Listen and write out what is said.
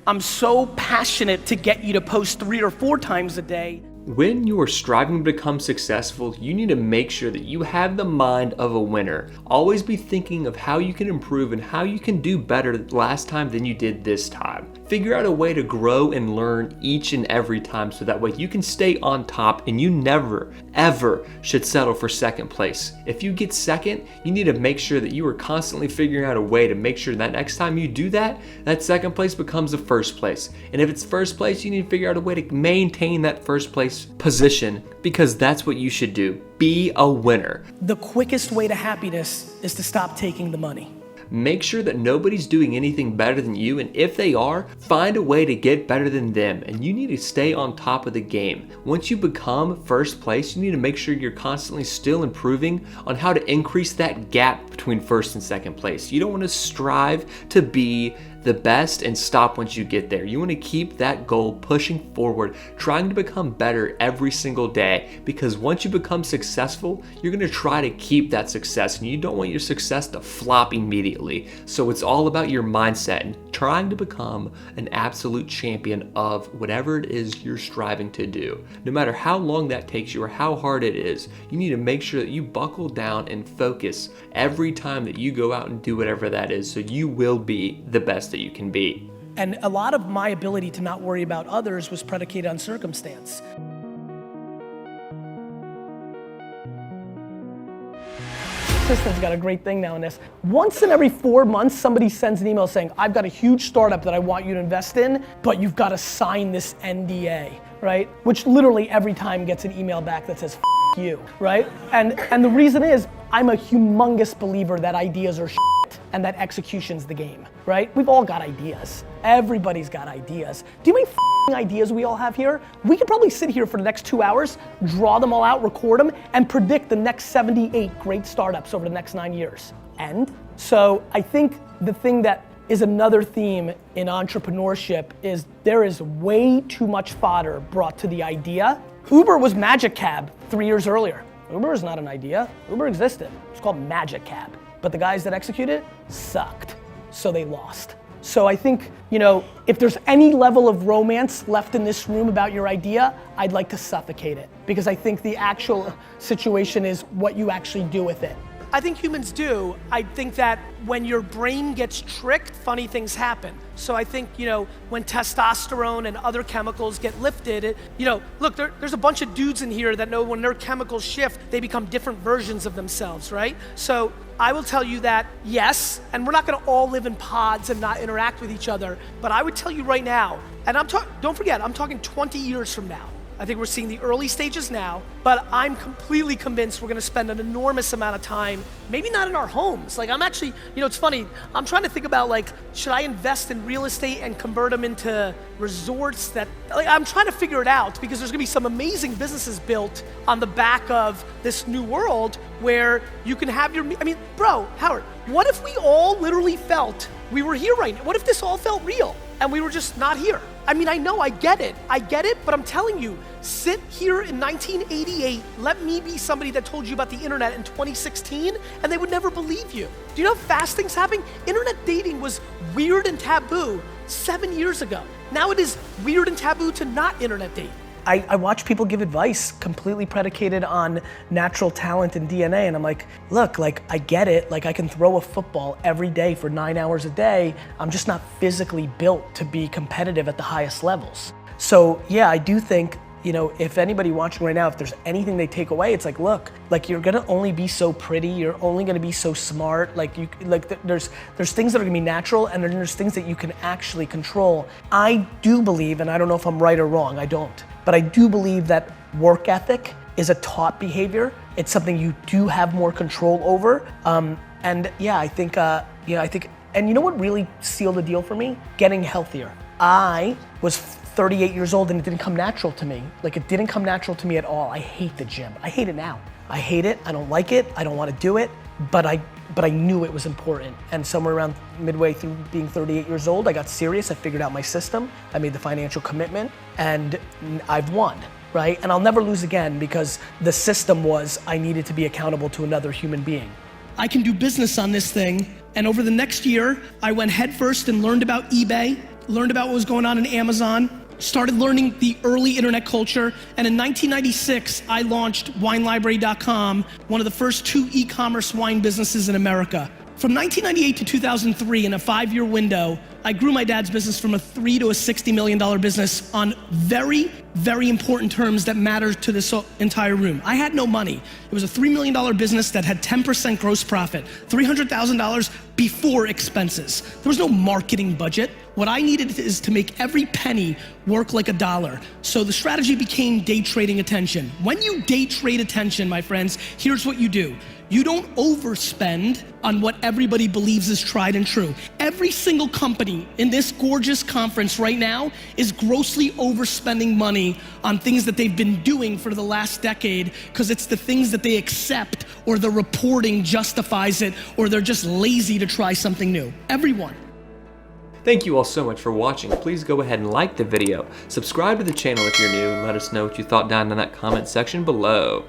I'm so passionate to get you to post 3 or 4 times a day. When you are striving to become successful, you need to make sure that you have the mind of a winner. Always be thinking of how you can improve and how you can do better last time than you did this time. Figure out a way to grow and learn each and every time so that way you can stay on top and you never, ever should settle for second place. If you get second, you need to make sure that you are constantly figuring out a way to make sure that next time you do that, that second place becomes the first place. And if it's first place, you need to figure out a way to maintain that first place position, because that's what you should do. Be a winner. The quickest way to happiness is to stop taking the money. Make sure that nobody's doing anything better than you, and if they are, find a way to get better than them, and you need to stay on top of the game. Once you become first place, you need to make sure you're constantly still improving on how to increase that gap between first and second place. You don't want to strive to be the best and stop once you get there. You want to keep that goal pushing forward, trying to become better every single day, because once you become successful, you're going to try to keep that success, and you don't want your success to flop immediately. So it's all about your mindset and trying to become an absolute champion of whatever it is you're striving to do. No matter how long that takes you or how hard it is, you need to make sure that you buckle down and focus every time that you go out and do whatever that is, so you will be the best that you can be. And a lot of my ability to not worry about others was predicated on circumstance. Assistant's got a great thing now in this. Once in every 4 months, somebody sends an email saying, I've got a huge startup that I want you to invest in, but you've got to sign this NDA, right? Which literally every time gets an email back that says, F you, right? And the reason is, I'm a humongous believer that ideas are and that execution's the game, right? We've all got ideas. Everybody's got ideas. Do you mean ideas we all have here? We could probably sit here for the next 2 hours, draw them all out, record them, and predict the next 78 great startups over the next 9 years. And so I think the thing that is another theme in entrepreneurship is there is way too much fodder brought to the idea. Uber was Magic Cab 3 years earlier. Uber is not an idea. Uber existed. It's called Magic Cab. But the guys that executed sucked, so they lost. So I think, if there's any level of romance left in this room about your idea, I'd like to suffocate it, because I think the actual situation is what you actually do with it. I think humans do. I think that when your brain gets tricked, funny things happen. So I think, when testosterone and other chemicals get lifted, look, there's a bunch of dudes in here that know when their chemicals shift, they become different versions of themselves, right? So I will tell you that, yes, and we're not gonna all live in pods and not interact with each other, but I would tell you right now, and don't forget, I'm talking 20 years from now. I think we're seeing the early stages now, but I'm completely convinced we're gonna spend an enormous amount of time, maybe not in our homes. Like I'm actually, it's funny, I'm trying to think about should I invest in real estate and convert them into resorts I'm trying to figure it out, because there's gonna be some amazing businesses built on the back of this new world where you can have bro, Howard, what if we all literally felt we were here right now? What if this all felt real and we were just not here? I know, I get it, but I'm telling you, sit here in 1988, let me be somebody that told you about the internet in 2016, and they would never believe you. Do you know how fast things happen? Internet dating was weird and taboo 7 years ago. Now it is weird and taboo to not internet date. I watch people give advice completely predicated on natural talent and DNA, and I'm like, look, I get it, I can throw a football every day for 9 hours a day, I'm just not physically built to be competitive at the highest levels. So yeah, I do think, if anybody watching right now, if there's anything they take away, it's look, you're gonna only be so pretty, you're only gonna be so smart, there's things that are gonna be natural, and then there's things that you can actually control. I do believe, and I don't know if I'm right or wrong, I don't, but I do believe that work ethic is a taught behavior. It's something you do have more control over. And yeah, I think, and you know what really sealed the deal for me? Getting healthier. I was 38 years old and it didn't come natural to me. It didn't come natural to me at all. I hate the gym. I hate it now. I hate it, I don't like it, I don't wanna do it, but I knew it was important. And somewhere around midway through being 38 years old, I got serious, I figured out my system, I made the financial commitment, and I've won, right? And I'll never lose again, because the system was I needed to be accountable to another human being. I can do business on this thing, and over the next year, I went headfirst and learned about eBay. learned about what was going on in Amazon, started learning the early internet culture, and in 1996, I launched WineLibrary.com, one of the first 2 e-commerce wine businesses in America. From 1998 to 2003, in a 5-year window, I grew my dad's business from a $3 to a $60 million business on very, very important terms that matter to this entire room. I had no money. It was a $3 million business that had 10% gross profit, $300,000 before expenses. There was no marketing budget. What I needed is to make every penny work like a dollar. So the strategy became day trading attention. When you day trade attention, my friends, here's what you do. You don't overspend on what everybody believes is tried and true. Every single company in this gorgeous conference right now is grossly overspending money on things that they've been doing for the last decade because it's the things that they accept or the reporting justifies it or they're just lazy to try something new. Everyone. Thank you all so much for watching. Please go ahead and like the video, subscribe to the channel if you're new, and let us know what you thought down in that comment section below.